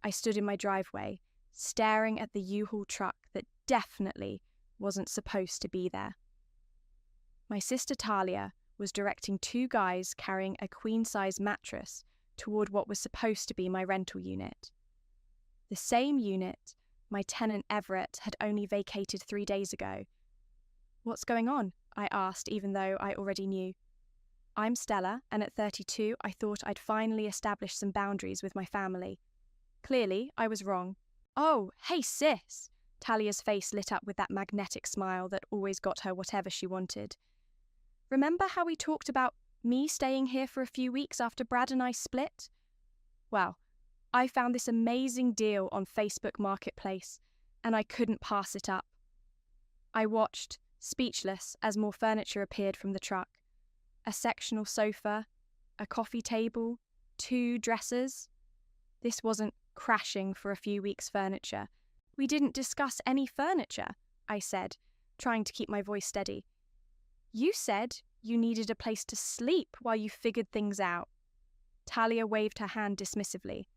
I stood in my driveway, staring at the U-Haul truck that definitely wasn't supposed to be there. My sister Talia was directing two guys carrying a queen-size mattress toward what was supposed to be my rental unit. The same unit my tenant Everett had only vacated 3 days ago. "What's going on?" I asked, even though I already knew. I'm Stella, and at 32 I thought I'd finally established some boundaries with my family. Clearly, I was wrong. "Oh, hey sis!" Talia's face lit up with that magnetic smile that always got her whatever she wanted. "Remember how we talked about me staying here for a few weeks after Brad and I split? Well, I found this amazing deal on Facebook Marketplace, and I couldn't pass it up." I watched, speechless, as more furniture appeared from the truck. A sectional sofa, a coffee table, 2 dressers. This wasn't crashing for a few weeks' furniture. "We didn't discuss any furniture," I said, trying to keep my voice steady. "You said you needed a place to sleep while you figured things out." Talia waved her hand dismissively.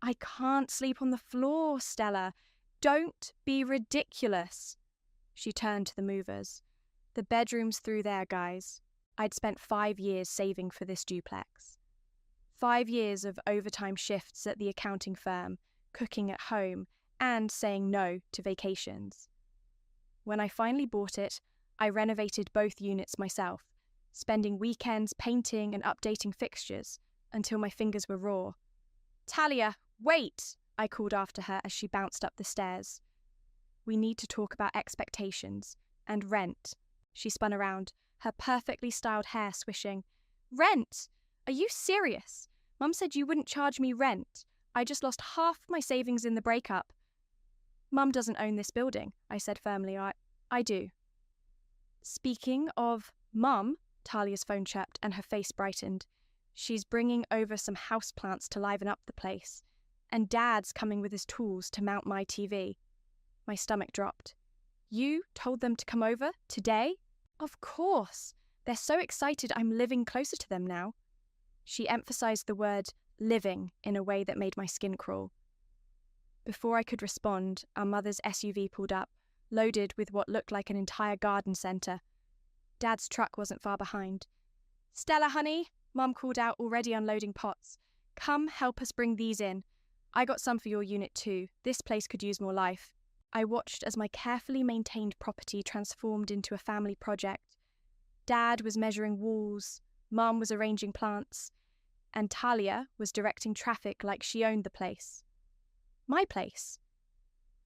"I can't sleep on the floor, Stella. Don't be ridiculous." She turned to the movers. "The bedroom's through there, guys." I'd spent 5 years saving for this duplex. 5 years of overtime shifts at the accounting firm, cooking at home, and saying no to vacations. When I finally bought it, I renovated both units myself, spending weekends painting and updating fixtures until my fingers were raw. "Talia, wait!" I called after her as she bounced up the stairs. "We need to talk about expectations and rent." She spun around, her perfectly styled hair swishing. "Rent? Are you serious? Mum said you wouldn't charge me rent. I just lost half my savings in the breakup." "Mum doesn't own this building," I said firmly. I do." "Speaking of Mum," Talia's phone chirped and her face brightened. "She's bringing over some houseplants to liven up the place. And Dad's coming with his tools to mount my TV." My stomach dropped. "You told them to come over today?" "Of course. They're so excited I'm living closer to them now." She emphasized the word living in a way that made my skin crawl. Before I could respond, our mother's SUV pulled up, loaded with what looked like an entire garden centre. Dad's truck wasn't far behind. "Stella, honey," Mum called out, already unloading pots. "Come help us bring these in. I got some for your unit too. This place could use more life." I watched as my carefully maintained property transformed into a family project. Dad was measuring walls, Mum was arranging plants, and Talia was directing traffic like she owned the place. My place.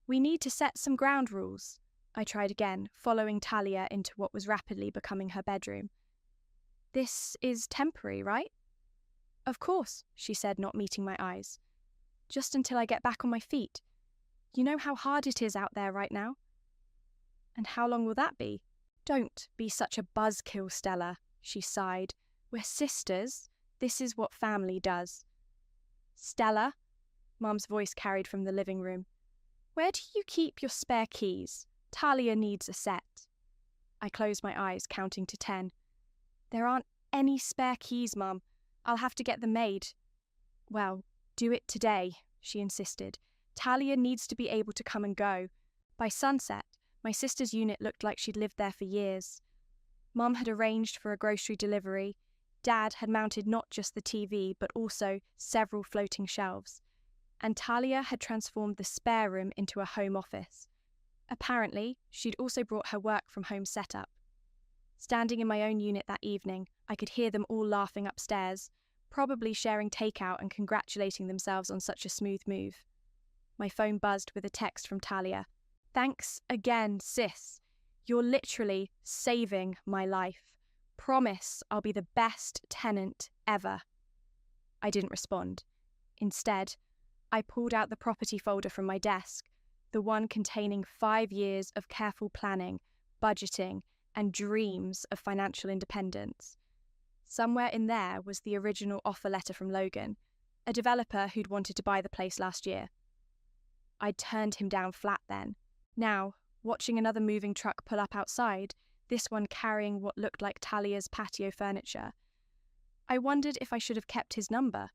"We need to set some ground rules," I tried again, following Talia into what was rapidly becoming her bedroom. "This is temporary, right?" "Of course," she said, not meeting my eyes. "Just until I get back on my feet. You know how hard it is out there right now." "And how long will that be?" "Don't be such a buzzkill, Stella," she sighed. "We're sisters. This is what family does." "Stella," Mum's voice carried from the living room, "where do you keep your spare keys? Talia needs a set." I closed my eyes, counting to 10. "There aren't any spare keys, Mum. I'll have to get them made." "Well, do it today," she insisted. "Talia needs to be able to come and go." By sunset, my sister's unit looked like she'd lived there for years. Mum had arranged for a grocery delivery. Dad had mounted not just the TV, but also several floating shelves. And Talia had transformed the spare room into a home office. Apparently, she'd also brought her work from home setup. Standing in my own unit that evening, I could hear them all laughing upstairs, probably sharing takeout and congratulating themselves on such a smooth move. My phone buzzed with a text from Talia. "Thanks again, sis. You're literally saving my life. Promise I'll be the best tenant ever." I didn't respond. Instead, I pulled out the property folder from my desk, the one containing 5 years of careful planning, budgeting, and dreams of financial independence. Somewhere in there was the original offer letter from Logan, a developer who'd wanted to buy the place last year. I'd turned him down flat then. Now, watching another moving truck pull up outside, this one carrying what looked like Talia's patio furniture, I wondered if I should have kept his number.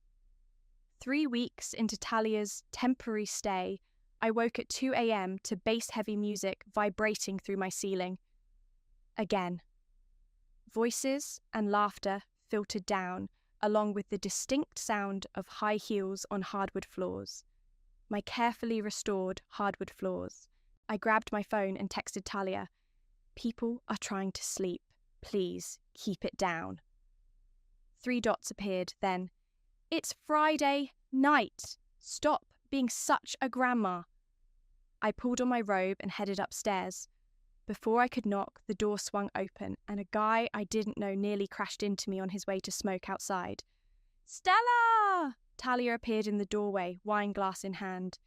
3 weeks into Talia's temporary stay, I woke at 2 a.m. to bass-heavy music vibrating through my ceiling. Again. Voices and laughter filtered down, along with the distinct sound of high heels on hardwood floors. My carefully restored hardwood floors. I grabbed my phone and texted Talia, "People are trying to sleep. Please keep it down." 3 dots appeared, then, "It's Friday night. Stop being such a grandma." I pulled on my robe and headed upstairs. Before I could knock, the door swung open, and a guy I didn't know nearly crashed into me on his way to smoke outside. "Stella!" Talia appeared in the doorway, wine glass in hand.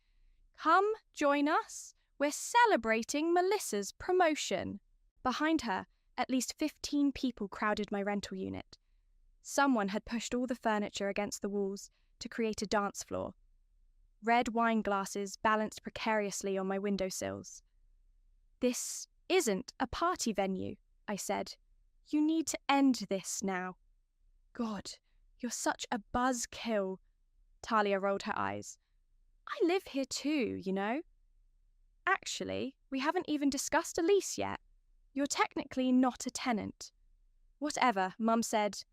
"Come join us. We're celebrating Melissa's promotion." Behind her, at least 15 people crowded my rental unit. Someone had pushed all the furniture against the walls to create a dance floor. Red wine glasses balanced precariously on my windowsills. "This isn't a party venue," I said. "You need to end this now." "God, you're such a buzzkill." Talia rolled her eyes. "I live here too, you know." "Actually, we haven't even discussed a lease yet. You're technically not a tenant." "Whatever," Mum said.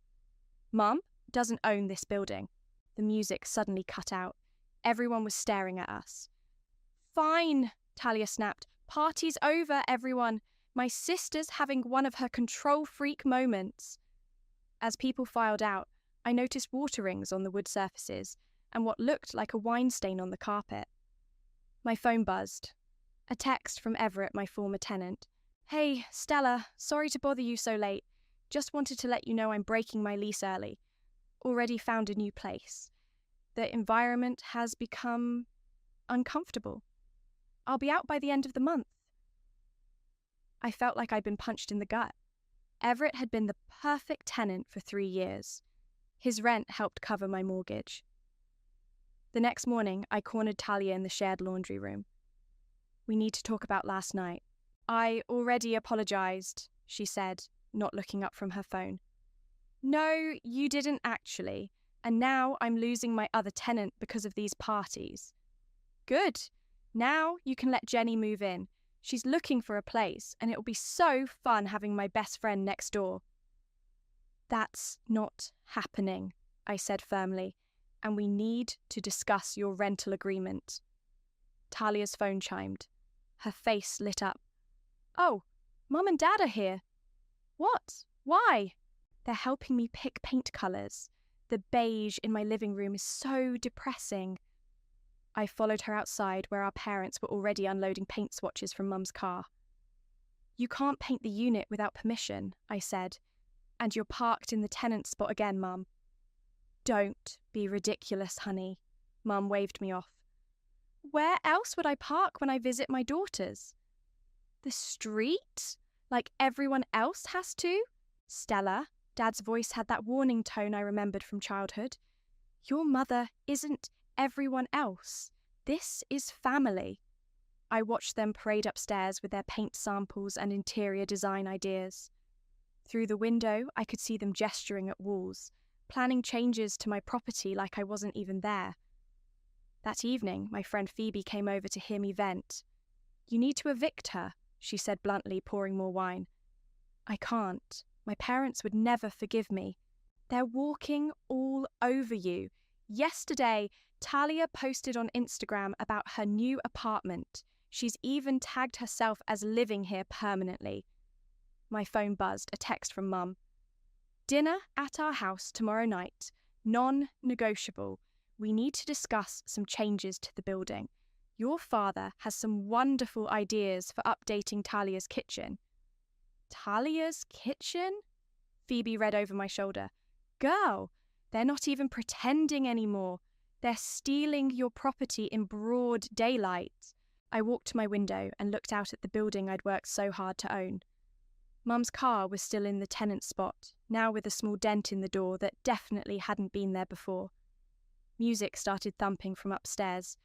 "Mum doesn't own this building." The music suddenly cut out. Everyone was staring at us. "Fine," Talia snapped. "Party's over, everyone. My sister's having one of her control freak moments." As people filed out, I noticed water rings on the wood surfaces and what looked like a wine stain on the carpet. My phone buzzed. A text from Everett, my former tenant. "Hey, Stella, sorry to bother you so late. Just wanted to let you know I'm breaking my lease early. Already found a new place. The environment has become uncomfortable. I'll be out by the end of the month." I felt like I'd been punched in the gut. Everett had been the perfect tenant for 3 years. His rent helped cover my mortgage. The next morning, I cornered Talia in the shared laundry room. "We need to talk about last night." "I already apologized," she said, not looking up from her phone. "No, you didn't actually. And now I'm losing my other tenant because of these parties." "Good. Now you can let Jenny move in. She's looking for a place, and it'll be so fun having my best friend next door." "That's not happening," I said firmly, "and we need to discuss your rental agreement." Talia's phone chimed. Her face lit up. "Oh, Mum and Dad are here." "What? Why?" "They're helping me pick paint colours. The beige in my living room is so depressing." I followed her outside where our parents were already unloading paint swatches from Mum's car. "You can't paint the unit without permission," I said. "And you're parked in the tenant spot again, Mum." "Don't be ridiculous, honey." Mum waved me off. "Where else would I park when I visit my daughters?" "The street? Like everyone else has to?" "Stella," Dad's voice had that warning tone I remembered from childhood. "Your mother isn't everyone else. This is family." I watched them parade upstairs with their paint samples and interior design ideas. Through the window, I could see them gesturing at walls, planning changes to my property like I wasn't even there. That evening, my friend Phoebe came over to hear me vent. "You need to evict her," she said bluntly, pouring more wine. "I can't. My parents would never forgive me. They're walking all over you. Yesterday, Talia posted on Instagram about her new apartment. She's even tagged herself as living here permanently." My phone buzzed, a text from Mum. "Dinner at our house tomorrow night. Non-negotiable. We need to discuss some changes to the building. Your father has some wonderful ideas for updating Talia's kitchen." "Talia's kitchen?" Phoebe read over my shoulder. "Girl, they're not even pretending anymore. They're stealing your property in broad daylight." I walked to my window and looked out at the building I'd worked so hard to own. Mum's car was still in the tenant spot, now with a small dent in the door that definitely hadn't been there before. Music started thumping from upstairs,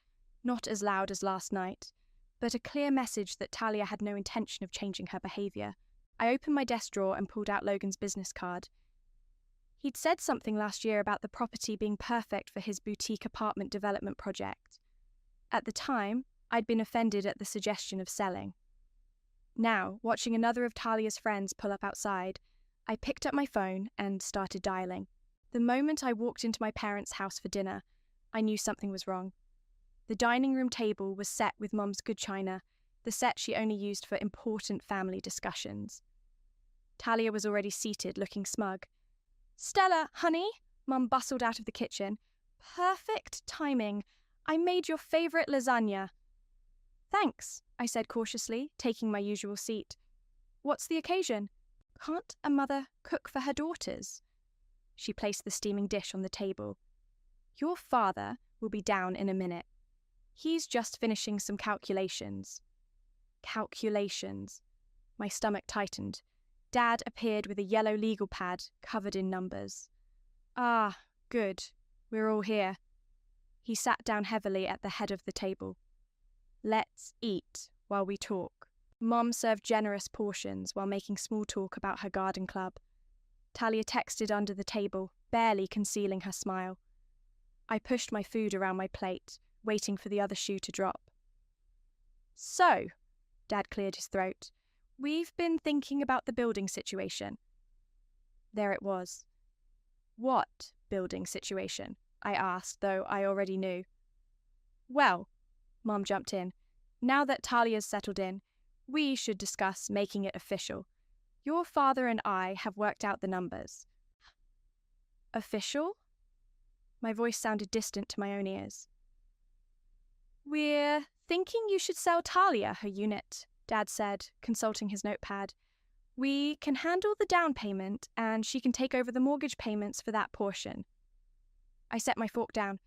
not as loud as last night, but a clear message that Talia had no intention of changing her behaviour. I opened my desk drawer and pulled out Logan's business card. He'd said something last year about the property being perfect for his boutique apartment development project. At the time, I'd been offended at the suggestion of selling. Now, watching another of Talia's friends pull up outside, I picked up my phone and started dialing. The moment I walked into my parents' house for dinner, I knew something was wrong. The dining room table was set with Mum's good china, the set she only used for important family discussions. Talia was already seated, looking smug. "Stella, honey," Mum bustled out of the kitchen. "Perfect timing. I made your favourite lasagna." "Thanks," I said cautiously, taking my usual seat. "What's the occasion? Can't a mother cook for her daughters?" She placed the steaming dish on the table. "Your father will be down in a minute. He's just finishing some calculations." Calculations. My stomach tightened. Dad appeared with a yellow legal pad covered in numbers. "Ah, good. We're all here." He sat down heavily at the head of the table. "Let's eat while we talk." Mom served generous portions while making small talk about her garden club. Talia texted under the table, barely concealing her smile. I pushed my food around my plate, waiting for the other shoe to drop. "So," Dad cleared his throat, "we've been thinking about the building situation." There it was. "What building situation?" I asked, though I already knew. "Well," Mom jumped in, "now that Talia's settled in, we should discuss making it official. Your father and I have worked out the numbers." "Official?" My voice sounded distant to my own ears. "We're thinking you should sell Talia her unit," Dad said, consulting his notepad. "We can handle the down payment, and she can take over the mortgage payments for that portion." I set my fork down.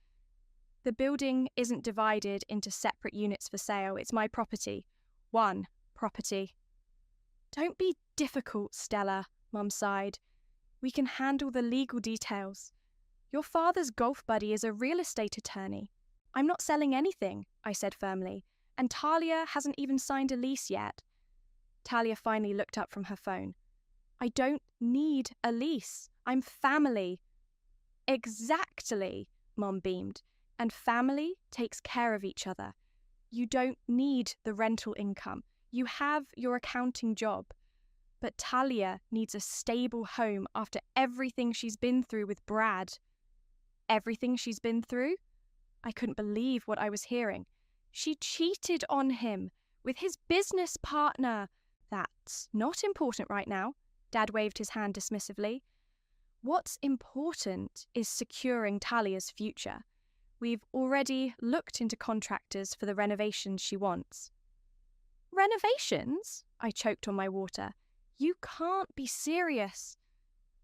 "The building isn't divided into separate units for sale. It's my property. One property." "Don't be difficult, Stella," Mum sighed. "We can handle the legal details. Your father's golf buddy is a real estate attorney." "I'm not selling anything," I said firmly, "and Talia hasn't even signed a lease yet." Talia finally looked up from her phone. "I don't need a lease. I'm family." "Exactly," Mom beamed. "And family takes care of each other. You don't need the rental income. You have your accounting job. But Talia needs a stable home after everything she's been through with Brad." Everything she's been through? I couldn't believe what I was hearing. She cheated on him with his business partner. That's not important right now. Dad waved his hand dismissively. What's important is securing Talia's future. We've already looked into contractors for the renovations she wants. "Renovations?" I choked on my water. "You can't be serious."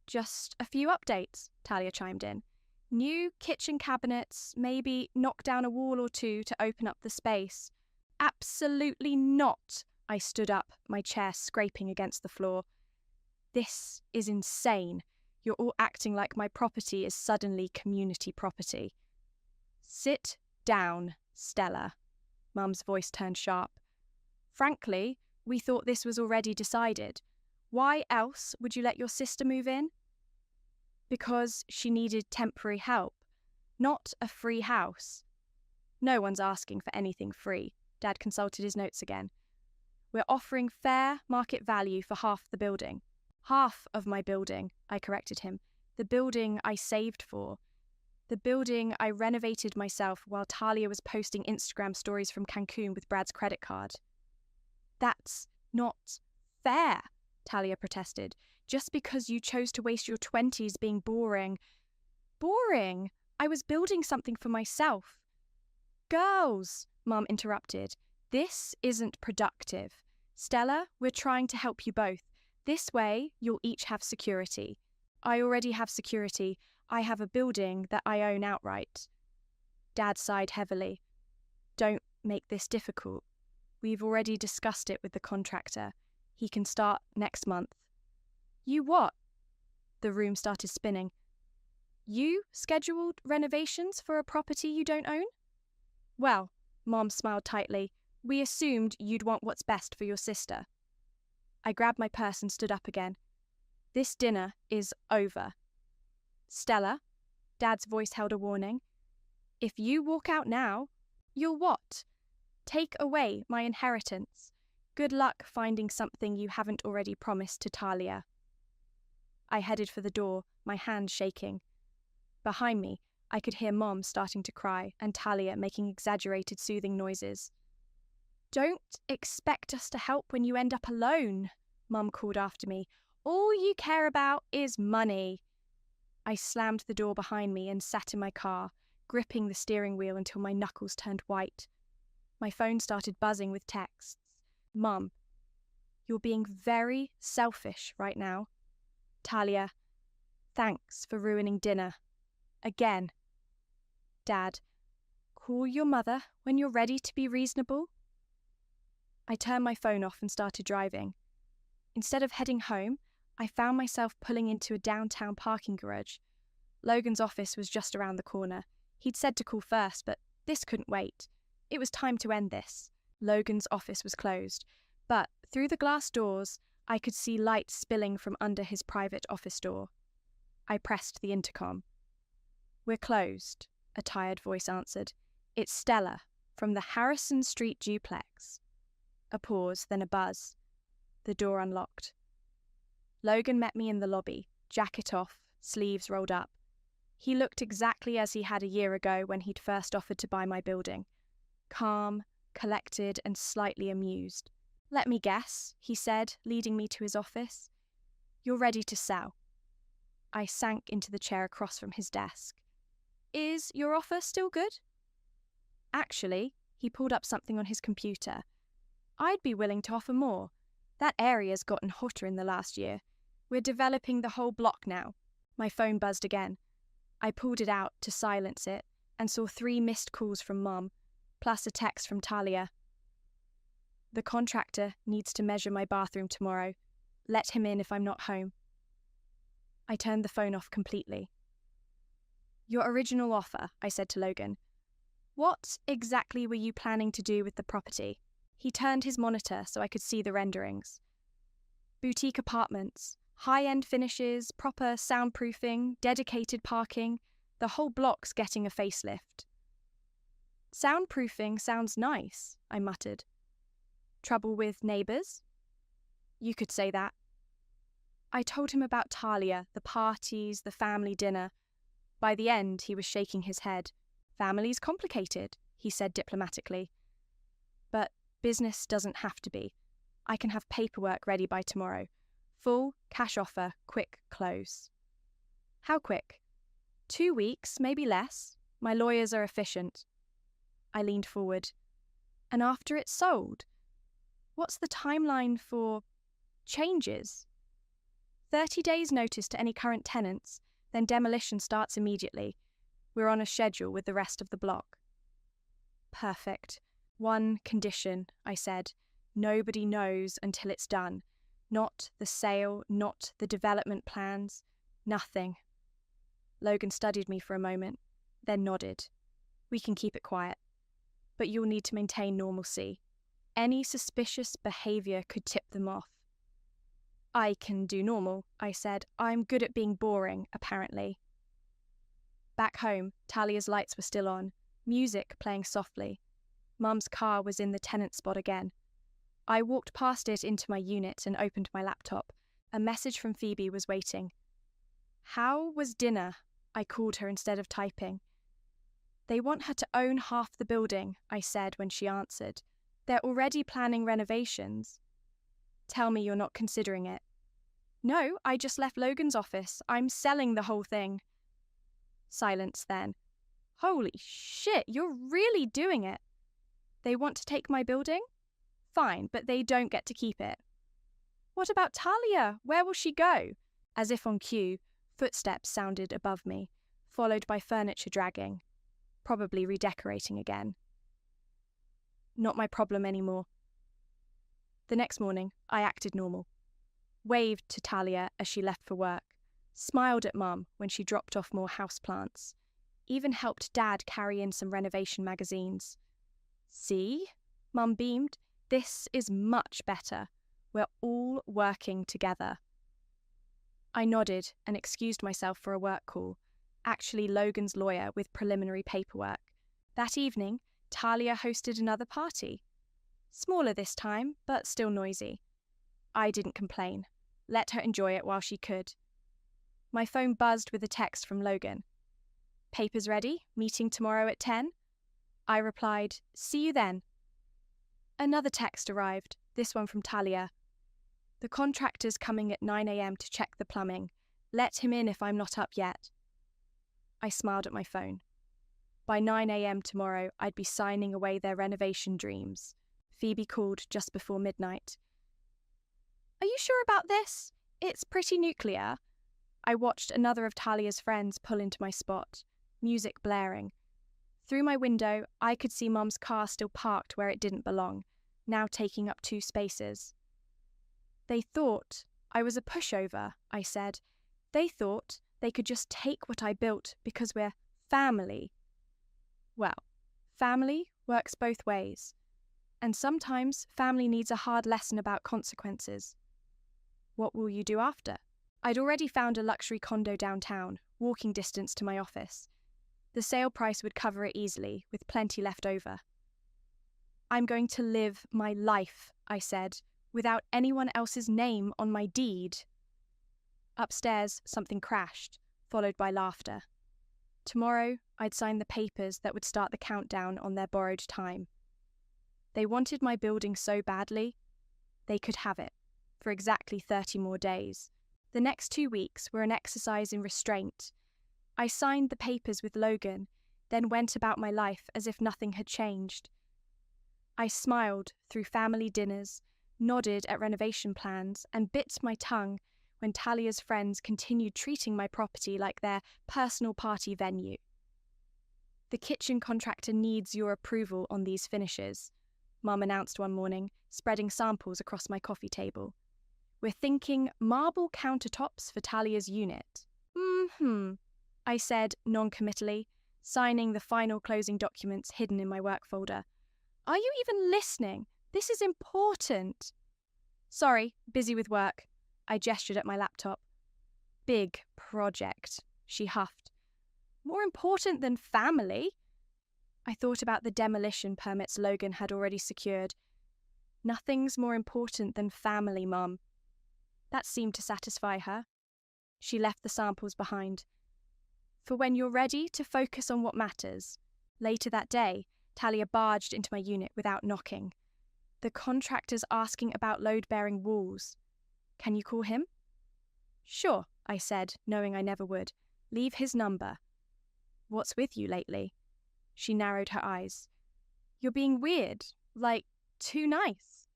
"Just a few updates," Talia chimed in. "New kitchen cabinets, maybe knock down a wall or two to open up the space." "Absolutely not." I stood up, my chair scraping against the floor. "This is insane. You're all acting like my property is suddenly community property." "Sit down, Stella." Mum's voice turned sharp. "Frankly, we thought this was already decided. Why else would you let your sister move in?" "Because she needed temporary help, not a free house." "No one's asking for anything free." Dad consulted his notes again. "We're offering fair market value for half the building." "Half of my building," I corrected him. "The building I saved for. The building I renovated myself while Talia was posting Instagram stories from Cancun with Brad's credit card." "That's not fair," Talia protested. "Just because you chose to waste your 20s being boring." "Boring? I was building something for myself." "Girls," Mum interrupted, "this isn't productive. Stella, we're trying to help you both. This way, you'll each have security." "I already have security. I have a building that I own outright." Dad sighed heavily. "Don't make this difficult. We've already discussed it with the contractor. He can start next month." "You what?" The room started spinning. "You scheduled renovations for a property you don't own?" "Well," Mom smiled tightly, "we assumed you'd want what's best for your sister." I grabbed my purse and stood up again. "This dinner is over." Stella, Dad's voice held a warning. If you walk out now, you'll what? Take away my inheritance. Good luck finding something you haven't already promised to Talia. I headed for the door, my hand shaking. Behind me, I could hear Mom starting to cry and Talia making exaggerated soothing noises. Don't expect us to help when you end up alone, Mum called after me. All you care about is money. I slammed the door behind me and sat in my car, gripping the steering wheel until my knuckles turned white. My phone started buzzing with texts. Mum, you're being very selfish right now. Talia, thanks for ruining dinner. Again. Dad, call your mother when you're ready to be reasonable. I turned my phone off and started driving. Instead of heading home, I found myself pulling into a downtown parking garage. Logan's office was just around the corner. He'd said to call first, but this couldn't wait. It was time to end this. Logan's office was closed, but through the glass doors, I could see light spilling from under his private office door. I pressed the intercom. We're closed, a tired voice answered. It's Stella, from the Harrison Street duplex. A pause, then a buzz. The door unlocked. Logan met me in the lobby, jacket off, sleeves rolled up. He looked exactly as he had a year ago when he'd first offered to buy my building. Calm, collected, and slightly amused. Let me guess, he said, leading me to his office. You're ready to sell. I sank into the chair across from his desk. Is your offer still good? Actually, he pulled up something on his computer. I'd be willing to offer more. That area's gotten hotter in the last year. We're developing the whole block now. My phone buzzed again. I pulled it out to silence it and saw 3 missed calls from Mom, plus a text from Talia. The contractor needs to measure my bathroom tomorrow. Let him in if I'm not home. I turned the phone off completely. Your original offer, I said to Logan. What exactly were you planning to do with the property? He turned his monitor so I could see the renderings. Boutique apartments, high-end finishes, proper soundproofing, dedicated parking. The whole block's getting a facelift. Soundproofing sounds nice, I muttered. Trouble with neighbours? You could say that. I told him about Talia, the parties, the family dinner. By the end, he was shaking his head. Family's complicated, he said diplomatically. But business doesn't have to be. I can have paperwork ready by tomorrow. Full, cash offer, quick close. How quick? 2 weeks, maybe less. My lawyers are efficient. I leaned forward. And after it's sold? What's the timeline for changes? 30 days notice to any current tenants, then demolition starts immediately. We're on a schedule with the rest of the block. Perfect. One condition, I said. Nobody knows until it's done. Not the sale, not the development plans, nothing. Logan studied me for a moment, then nodded. We can keep it quiet. But you'll need to maintain normalcy. Any suspicious behaviour could tip them off. I can do normal, I said. I'm good at being boring, apparently. Back home, Talia's lights were still on, music playing softly. Mum's car was in the tenant spot again. I walked past it into my unit and opened my laptop. A message from Phoebe was waiting. How was dinner? I called her instead of typing. They want her to own half the building, I said when she answered. They're already planning renovations. Tell me you're not considering it. No, I just left Logan's office. I'm selling the whole thing. Silence then. Holy shit, you're really doing it. They want to take my building? Fine, but they don't get to keep it. What about Talia? Where will she go? As if on cue, footsteps sounded above me, followed by furniture dragging, probably redecorating again. Not my problem anymore. The next morning, I acted normal. Waved to Talia as she left for work, smiled at Mum when she dropped off more houseplants, even helped Dad carry in some renovation magazines. See? Mum beamed. This is much better. We're all working together. I nodded and excused myself for a work call, actually Logan's lawyer with preliminary paperwork. That evening, Talia hosted another party. Smaller this time, but still noisy. I didn't complain. Let her enjoy it while she could. My phone buzzed with a text from Logan. "Papers ready? Meeting tomorrow at 10?" I replied, "See you then." Another text arrived, this one from Talia. "The contractor's coming at 9 a.m. to check the plumbing. Let him in if I'm not up yet." I smiled at my phone. By 9 a.m. tomorrow, I'd be signing away their renovation dreams. Phoebe called just before midnight. "Are you sure about this? It's pretty nuclear." I watched another of Talia's friends pull into my spot, music blaring. Through my window, I could see Mum's car still parked where it didn't belong, now taking up 2 spaces. "They thought I was a pushover," I said. "They thought they could just take what I built because we're family." Well, family works both ways. And sometimes family needs a hard lesson about consequences. What will you do after? I'd already found a luxury condo downtown, walking distance to my office. The sale price would cover it easily, with plenty left over. "I'm going to live my life," I said, "without anyone else's name on my deed." Upstairs, something crashed, followed by laughter. Tomorrow, I'd sign the papers that would start the countdown on their borrowed time. They wanted my building so badly, they could have it, for exactly 30 more days. The next 2 weeks were an exercise in restraint. I signed the papers with Logan, then went about my life as if nothing had changed. I smiled through family dinners, nodded at renovation plans, and bit my tongue when Talia's friends continued treating my property like their personal party venue. "The kitchen contractor needs your approval on these finishes," Mum announced one morning, spreading samples across my coffee table. "We're thinking marble countertops for Talia's unit." I said non-committally, signing the final closing documents hidden in my work folder. "Are you even listening? This is important." "Sorry, busy with work." I gestured at my laptop. "Big project," she huffed. "More important than family." I thought about the demolition permits Logan had already secured. "Nothing's more important than family, Mum." That seemed to satisfy her. She left the samples behind. "For when you're ready to focus on what matters." Later that day, Talia barged into my unit without knocking. "The contractor's asking about load-bearing walls. Can you call him?" "Sure," I said, knowing I never would. "Leave his number." "What's with you lately?" She narrowed her eyes. "You're being weird, like, too nice."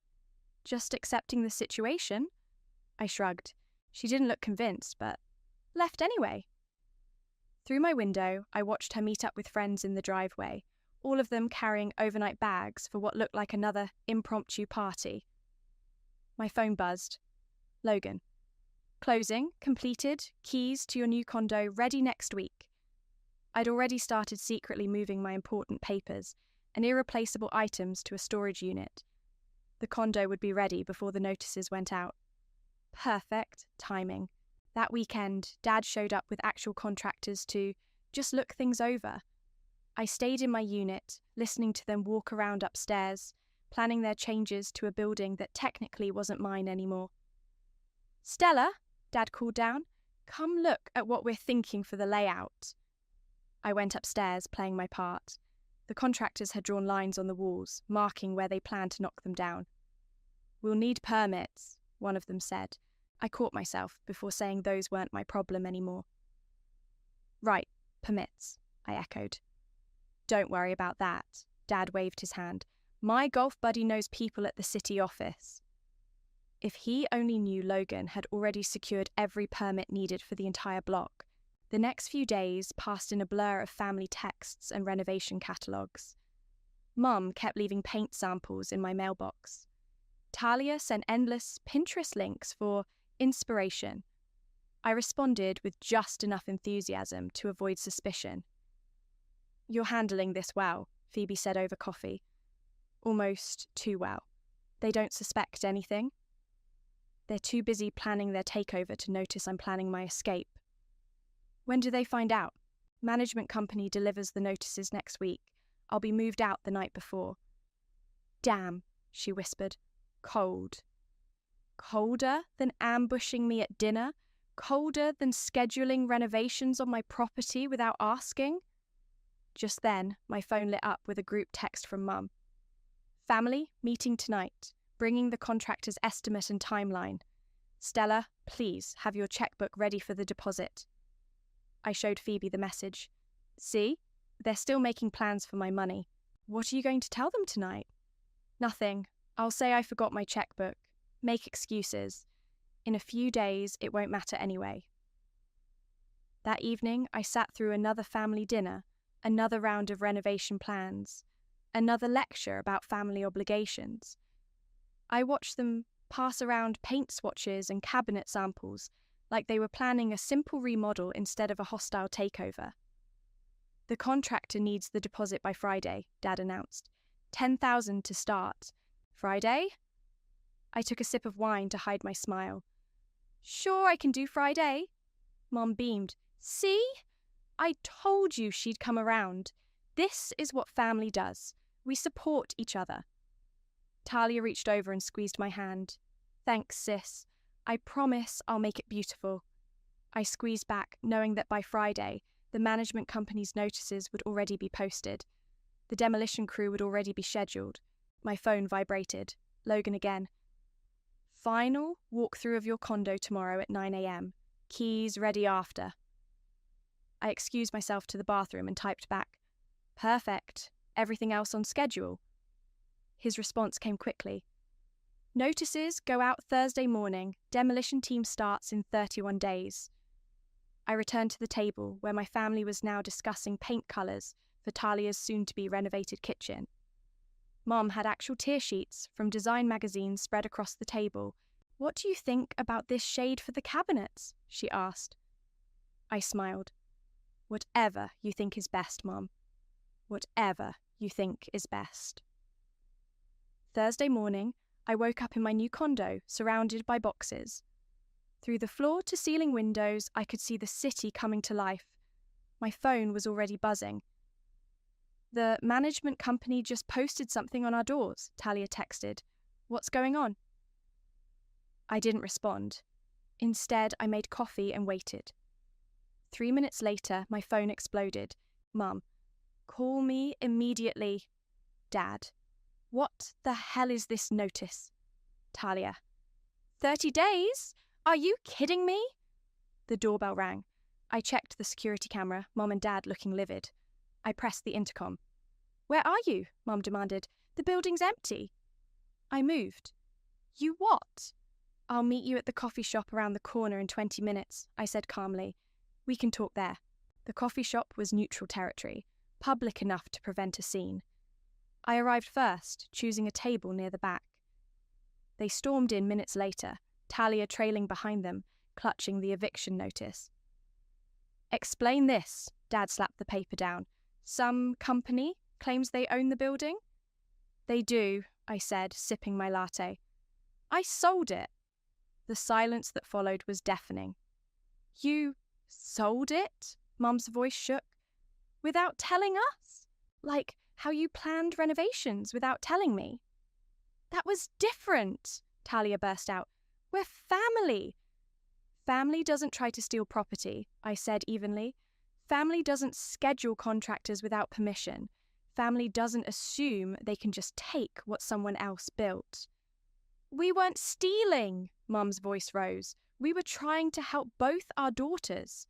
"Just accepting the situation." I shrugged. She didn't look convinced, but left anyway. Through my window, I watched her meet up with friends in the driveway, all of them carrying overnight bags for what looked like another impromptu party. My phone buzzed. "Logan. Closing, completed, keys to your new condo ready next week." I'd already started secretly moving my important papers and irreplaceable items to a storage unit. The condo would be ready before the notices went out. Perfect timing. That weekend, Dad showed up with actual contractors to just look things over. I stayed in my unit, listening to them walk around upstairs, planning their changes to a building that technically wasn't mine anymore. "Stella," Dad called down, "come look at what we're thinking for the layout." I went upstairs, playing my part. The contractors had drawn lines on the walls, marking where they planned to knock them down. "We'll need permits," one of them said. I caught myself before saying those weren't my problem anymore. "Right, permits," I echoed. "Don't worry about that," Dad waved his hand. "My golf buddy knows people at the city office." If he only knew Logan had already secured every permit needed for the entire block. The next few days passed in a blur of family texts and renovation catalogues. Mum kept leaving paint samples in my mailbox. Talia sent endless Pinterest links for inspiration. I responded with just enough enthusiasm to avoid suspicion. "You're handling this well," Phoebe said over coffee. "Almost too well. They don't suspect anything?" They're too busy planning their takeover to notice I'm planning my escape. When do they find out? Management company delivers the notices next week. I'll be moved out the night before. Damn, she whispered. Cold. Colder than ambushing me at dinner? Colder than scheduling renovations on my property without asking? Just then, my phone lit up with a group text from Mum. Family, meeting tonight, bringing the contractor's estimate and timeline. Stella, please have your checkbook ready for the deposit. I showed Phoebe the message. See? They're still making plans for my money. What are you going to tell them tonight? Nothing. I'll say I forgot my checkbook. Make excuses. In a few days, it won't matter anyway. That evening, I sat through another family dinner, another round of renovation plans, another lecture about family obligations. I watched them pass around paint swatches and cabinet samples like they were planning a simple remodel instead of a hostile takeover. The contractor needs the deposit by Friday, Dad announced. 10,000 to start. Friday? I took a sip of wine to hide my smile. Sure, I can do Friday. Mom beamed. See? I told you she'd come around. This is what family does. We support each other. Talia reached over and squeezed my hand. Thanks, sis. I promise I'll make it beautiful. I squeezed back, knowing that by Friday, the management company's notices would already be posted. The demolition crew would already be scheduled. My phone vibrated. Logan again. Final walkthrough of your condo tomorrow at 9 a.m. Keys ready after. I excused myself to the bathroom and typed back, Perfect. Everything else on schedule? His response came quickly. Notices go out Thursday morning. Demolition team starts in 31 days. I returned to the table where my family was now discussing paint colours for Talia's soon-to-be renovated kitchen. Mom had actual tear sheets from design magazines spread across the table. What do you think about this shade for the cabinets? She asked. I smiled. Whatever you think is best, Mom. Whatever you think is best. Thursday morning, I woke up in my new condo, surrounded by boxes. Through the floor-to-ceiling windows, I could see the city coming to life. My phone was already buzzing. The management company just posted something on our doors, Talia texted. What's going on? I didn't respond. Instead, I made coffee and waited. 3 minutes later, my phone exploded. Mum, call me immediately. Dad, what the hell is this notice? Talia, 30 days? Are you kidding me? The doorbell rang. I checked the security camera, Mom and Dad looking livid. I pressed the intercom. Where are you? Mum demanded. The building's empty. I moved. You what? I'll meet you at the coffee shop around the corner in 20 minutes, I said calmly. We can talk there. The coffee shop was neutral territory, public enough to prevent a scene. I arrived first, choosing a table near the back. They stormed in minutes later, Talia trailing behind them, clutching the eviction notice. Explain this, Dad slapped the paper down. Some company claims they own the building? They do, I said, sipping my latte. I sold it. The silence that followed was deafening. You sold it? Mum's voice shook. Without telling us? Like how you planned renovations without telling me? That was different, Talia burst out. We're family. Family doesn't try to steal property, I said evenly. Family doesn't schedule contractors without permission. Family doesn't assume they can just take what someone else built. We weren't stealing, Mum's voice rose. We were trying to help both our daughters.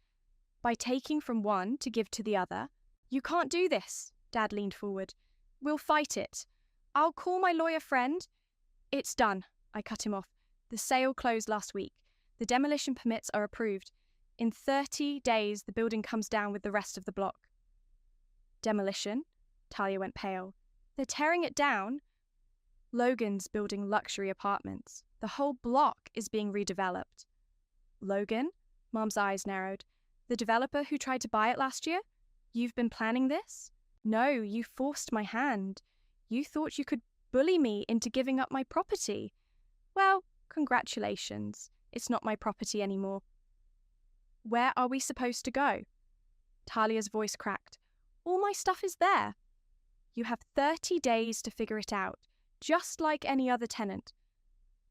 By taking from one to give to the other. You can't do this, Dad leaned forward. We'll fight it. I'll call my lawyer friend. It's done, I cut him off. The sale closed last week. The demolition permits are approved. In 30 days, the building comes down with the rest of the block. Demolition? Talia went pale. They're tearing it down. Logan's building luxury apartments. The whole block is being redeveloped. Logan? Mom's eyes narrowed. The developer who tried to buy it last year? You've been planning this? No, you forced my hand. You thought you could bully me into giving up my property. Well, Congratulations, it's not my property anymore. Where are we supposed to go? Talia's voice cracked. All my stuff is there. You have 30 days to figure it out, just like any other tenant.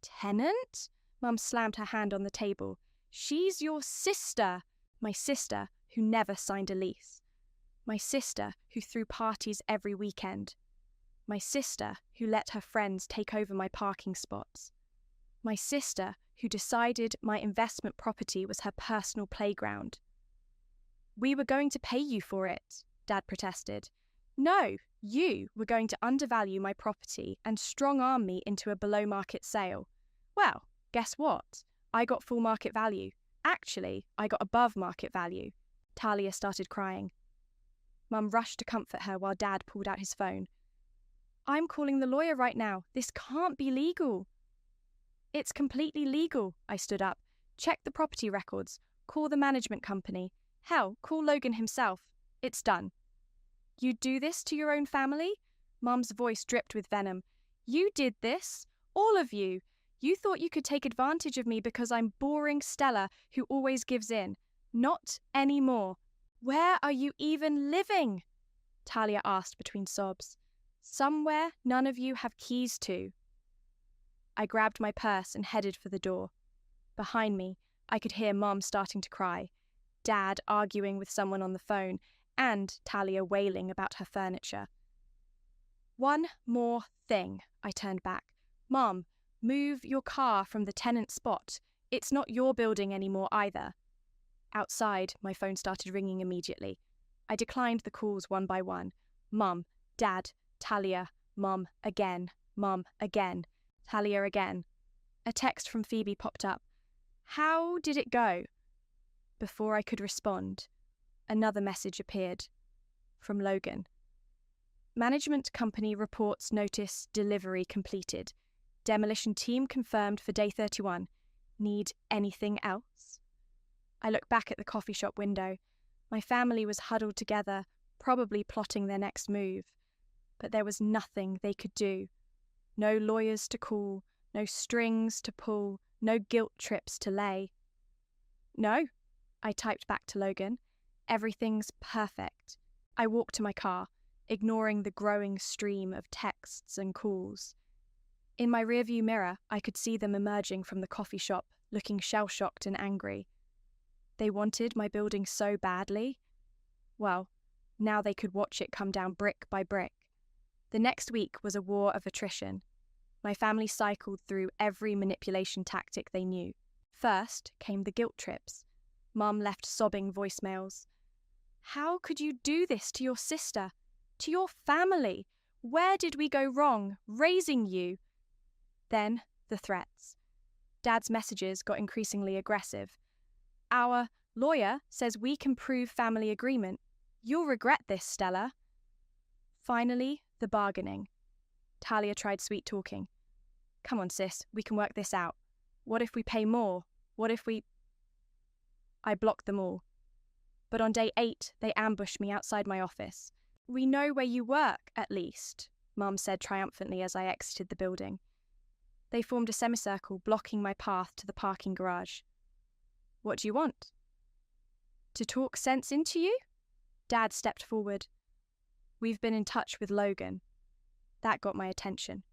Tenant? Mum slammed her hand on the table. She's your sister. My sister, who never signed a lease. My sister, who threw parties every weekend. My sister, who let her friends take over my parking spots. My sister, who decided my investment property was her personal playground. We were going to pay you for it, Dad protested. No, you were going to undervalue my property and strong-arm me into a below-market sale. Well, guess what? I got full market value. Actually, I got above market value. Talia started crying. Mum rushed to comfort her while Dad pulled out his phone. I'm calling the lawyer right now. This can't be legal. It's completely legal, I stood up. Check the property records. Call the management company. Hell, call Logan himself. It's done. You do this to your own family? Mum's voice dripped with venom. You did this. All of you. You thought you could take advantage of me because I'm boring Stella who always gives in. Not anymore. Where are you even living? Talia asked between sobs. Somewhere none of you have keys to. I grabbed my purse and headed for the door. Behind me, I could hear Mum starting to cry, Dad arguing with someone on the phone, and Talia wailing about her furniture. One more thing, I turned back. Mum, move your car from the tenant spot. It's not your building anymore either. Outside, my phone started ringing immediately. I declined the calls one by one. Mum, Dad, Talia, Mum again, Talia again. A text from Phoebe popped up. How did it go? Before I could respond, another message appeared. From Logan. Management company reports notice delivery completed. Demolition team confirmed for day 31. Need anything else? I looked back at the coffee shop window. My family was huddled together, probably plotting their next move. But there was nothing they could do. No lawyers to call, no strings to pull, no guilt trips to lay. No, I typed back to Logan. Everything's perfect. I walked to my car, ignoring the growing stream of texts and calls. In my rearview mirror, I could see them emerging from the coffee shop, looking shell-shocked and angry. They wanted my building so badly. Well, now they could watch it come down brick by brick. The next week was a war of attrition. My family cycled through every manipulation tactic they knew. First came the guilt trips. Mum left sobbing voicemails. How could you do this to your sister? To your family? Where did we go wrong, raising you? Then the threats. Dad's messages got increasingly aggressive. Our lawyer says we can prove family agreement. You'll regret this, Stella. Finally, the bargaining. Talia tried sweet-talking. Come on, sis, we can work this out. What if we pay more? What if we... I blocked them all. But on day 8, they ambushed me outside my office. We know where you work, at least, Mum said triumphantly as I exited the building. They formed a semicircle, blocking my path to the parking garage. What do you want? To talk sense into you? Dad stepped forward. We've been in touch with Logan. That got my attention.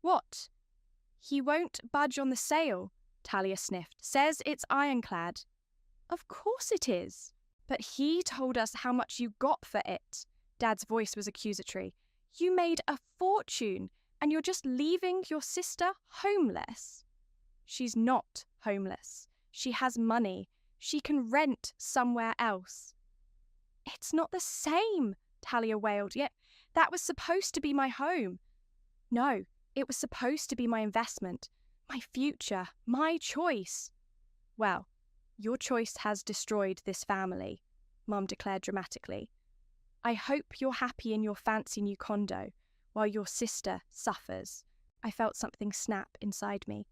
What? He won't budge on the sale, Talia sniffed. Says it's ironclad. Of course it is. But he told us how much you got for it. Dad's voice was accusatory. You made a fortune, and you're just leaving your sister homeless. She's not homeless. She has money. She can rent somewhere else. It's not the same, Talia wailed. Yet that was supposed to be my home. No, it was supposed to be my investment, my future, my choice. Well, your choice has destroyed this family, Mum declared dramatically. I hope you're happy in your fancy new condo, while your sister suffers. I felt something snap inside me.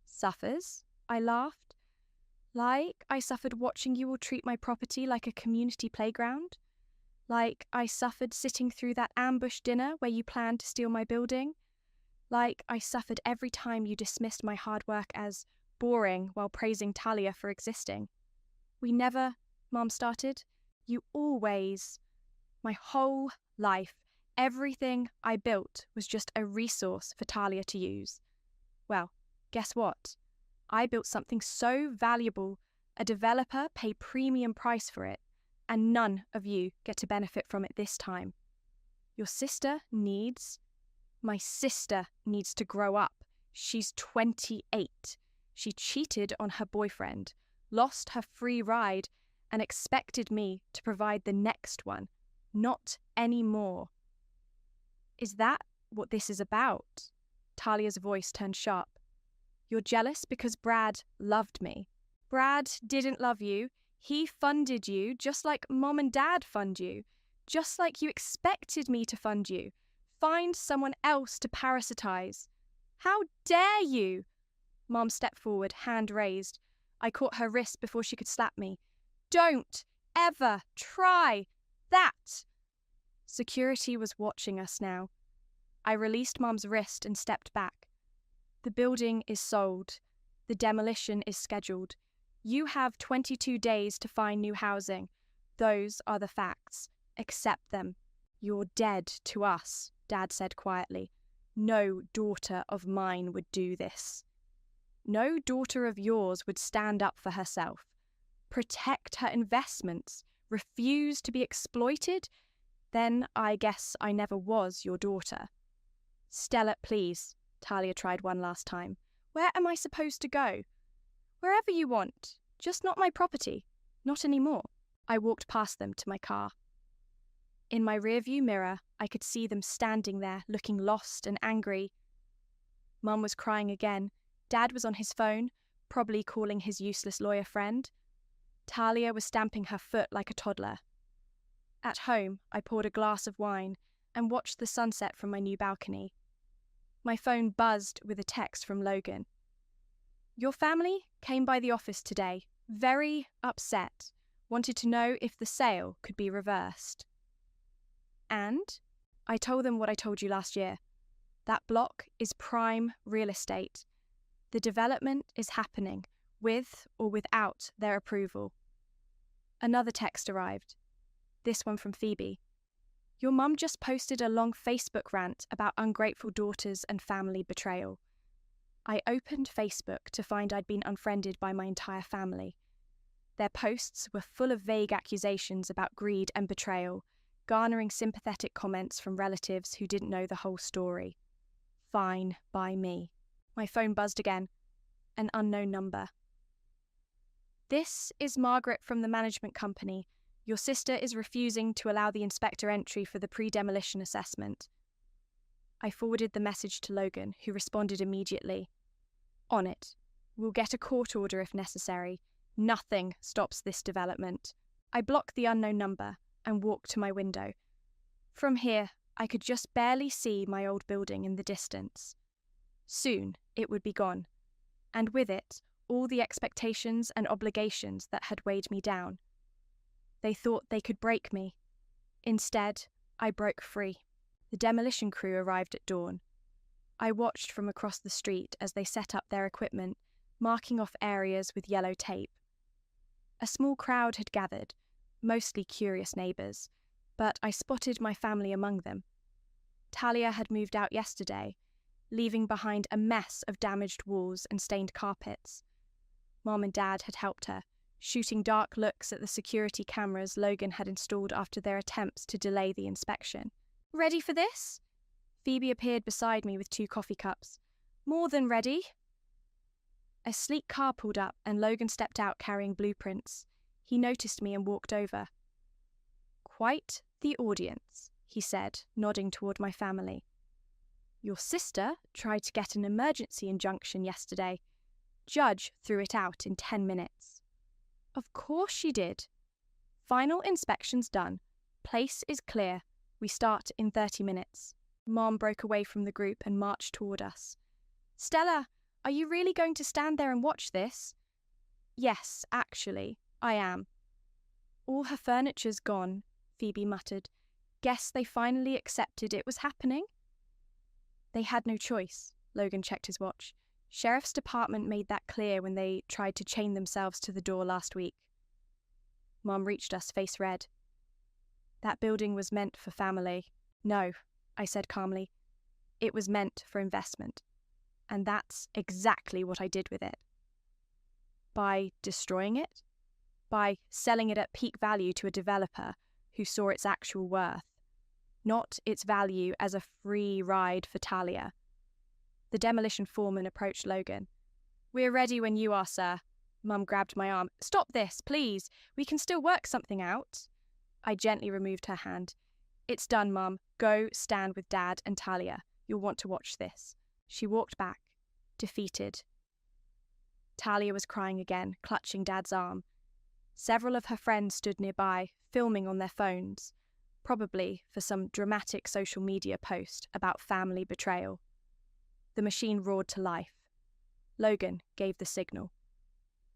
Suffers? I laughed. Like I suffered watching you all treat my property like a community playground? Like I suffered sitting through that ambush dinner where you planned to steal my building? Like I suffered every time you dismissed my hard work as boring while praising Talia for existing. We never, Mom started. You always. My whole life, everything I built was just a resource for Talia to use. Well, guess what? I built something so valuable, a developer paid premium price for it, and none of you get to benefit from it this time. My sister needs to grow up. She's 28. She cheated on her boyfriend, lost her free ride, and expected me to provide the next one. Not anymore. Is that what this is about? Talia's voice turned sharp. You're jealous because Brad loved me. Brad didn't love you. He funded you just like Mom and Dad fund you, just like you expected me to fund you. Find someone else to parasitize. How dare you? Mom stepped forward, hand raised. I caught her wrist before she could slap me. Don't ever try that. Security was watching us now. I released Mom's wrist and stepped back. The building is sold. The demolition is scheduled. You have 22 days to find new housing. Those are the facts. Accept them. You're dead to us, Dad said quietly. No daughter of mine would do this. No daughter of yours would stand up for herself, protect her investments, refuse to be exploited. Then I guess I never was your daughter. Stella, please, Talia tried one last time. Where am I supposed to go? Wherever you want, just not my property. Not anymore. I walked past them to my car. In my rearview mirror, I could see them standing there, looking lost and angry. Mum was crying again. Dad was on his phone, probably calling his useless lawyer friend. Talia was stamping her foot like a toddler. At home, I poured a glass of wine and watched the sunset from my new balcony. My phone buzzed with a text from Logan. Your family came by the office today, very upset, wanted to know if the sale could be reversed. And I told them what I told you last year. That block is prime real estate. The development is happening, with or without their approval. Another text arrived. This one from Phoebe. Your mum just posted a long Facebook rant about ungrateful daughters and family betrayal. I opened Facebook to find I'd been unfriended by my entire family. Their posts were full of vague accusations about greed and betrayal, garnering sympathetic comments from relatives who didn't know the whole story. Fine by me. My phone buzzed again. An unknown number. This is Margaret from the management company. Your sister is refusing to allow the inspector entry for the pre-demolition assessment. I forwarded the message to Logan, who responded immediately. On it. We'll get a court order if necessary. Nothing stops this development. I blocked the unknown number and walked to my window. From here, I could just barely see my old building in the distance. Soon, it would be gone, and with it, all the expectations and obligations that had weighed me down. They thought they could break me. Instead, I broke free. The demolition crew arrived at dawn. I watched from across the street as they set up their equipment, marking off areas with yellow tape. A small crowd had gathered, mostly curious neighbours, but I spotted my family among them. Talia had moved out yesterday, leaving behind a mess of damaged walls and stained carpets. Mom and Dad had helped her, shooting dark looks at the security cameras Logan had installed after their attempts to delay the inspection. Ready for this? Phoebe appeared beside me with 2 coffee cups. More than ready. A sleek car pulled up and Logan stepped out carrying blueprints. He noticed me and walked over. Quite the audience, he said, nodding toward my family. Your sister tried to get an emergency injunction yesterday. Judge threw it out in 10 minutes. Of course she did. Final inspection's done. Place is clear. We start in 30 minutes. Mom broke away from the group and marched toward us. Stella, are you really going to stand there and watch this? Yes, actually, I am. All her furniture's gone, Phoebe muttered. Guess they finally accepted it was happening? They had no choice. Logan checked his watch. Sheriff's Department made that clear when they tried to chain themselves to the door last week. Mom reached us, face red. That building was meant for family. No, I said calmly. It was meant for investment. And that's exactly what I did with it. By destroying it? By selling it at peak value to a developer who saw its actual worth, not its value as a free ride for Talia. The demolition foreman approached Logan. "We're ready when you are, sir." Mum grabbed my arm. "Stop this, please. We can still work something out." I gently removed her hand. "It's done, Mum. Go stand with Dad and Talia. You'll want to watch this." She walked back, defeated. Talia was crying again, clutching Dad's arm. Several of her friends stood nearby, filming on their phones, probably for some dramatic social media post about family betrayal. The machine roared to life. Logan gave the signal.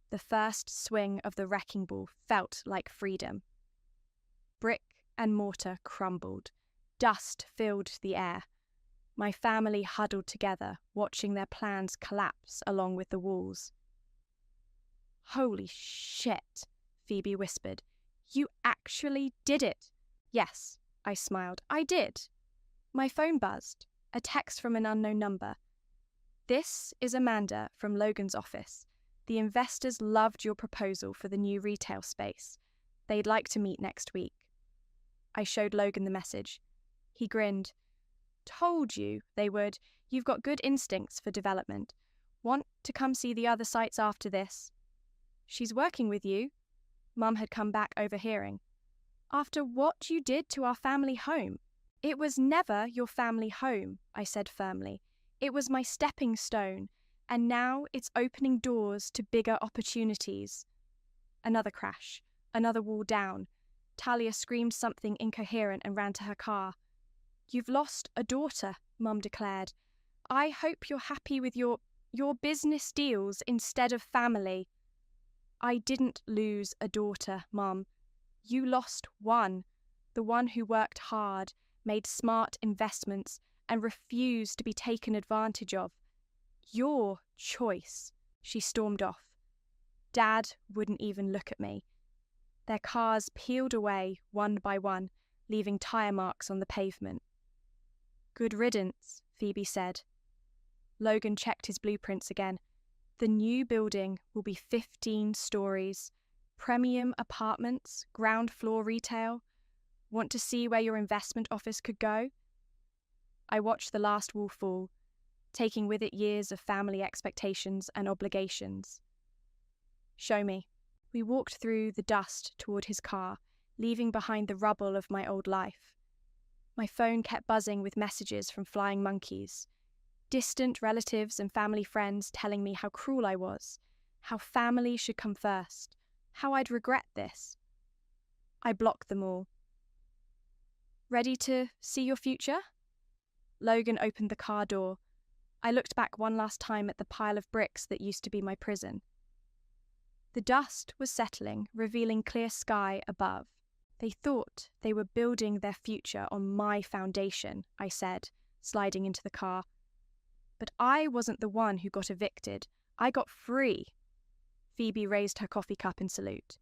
The first swing of the wrecking ball felt like freedom. Brick and mortar crumbled. Dust filled the air. My family huddled together, watching their plans collapse along with the walls. "Holy shit," Phoebe whispered. "You actually did it." "Yes," I smiled. "I did." My phone buzzed. A text from an unknown number. "This is Amanda from Logan's office. The investors loved your proposal for the new retail space. They'd like to meet next week." I showed Logan the message. He grinned. "Told you they would. You've got good instincts for development. Want to come see the other sites after this?" "She's working with you." Mum had come back overhearing. "After what you did to our family home." "It was never your family home," I said firmly. "It was my stepping stone, and now it's opening doors to bigger opportunities." Another crash, another wall down. Talia screamed something incoherent and ran to her car. "You've lost a daughter," Mum declared. "I hope you're happy with your business deals instead of family." "I didn't lose a daughter, Mum. You lost one, the one who worked hard, made smart investments, and refused to be taken advantage of. Your choice." She stormed off. Dad wouldn't even look at me. Their cars peeled away one by one, leaving tire marks on the pavement. "Good riddance," Phoebe said. Logan checked his blueprints again. The new building will be 15 stories. Premium apartments, ground floor retail. Want to see where your investment office could go? I watched the last wall fall, taking with it years of family expectations and obligations. "Show me." We walked through the dust toward his car, leaving behind the rubble of my old life. My phone kept buzzing with messages from flying monkeys. Distant relatives and family friends telling me how cruel I was, how family should come first, how I'd regret this. I blocked them all. "Ready to see your future?" Logan opened the car door. I looked back one last time at the pile of bricks that used to be my prison. The dust was settling, revealing clear sky above. "They thought they were building their future on my foundation," I said, sliding into the car. "But I wasn't the one who got evicted. I got free." Phoebe raised her coffee cup in salute.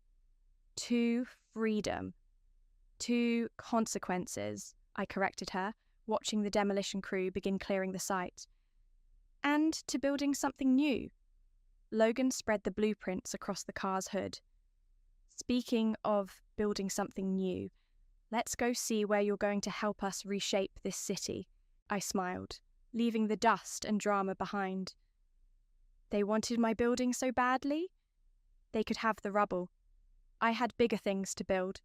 "To freedom. To consequences," I corrected her, watching the demolition crew begin clearing the site. "And to building something new." Logan spread the blueprints across the car's hood. "Speaking of building something new, let's go see where you're going to help us reshape this city." I smiled, leaving the dust and drama behind. They wanted my building so badly? They could have the rubble. I had bigger things to build,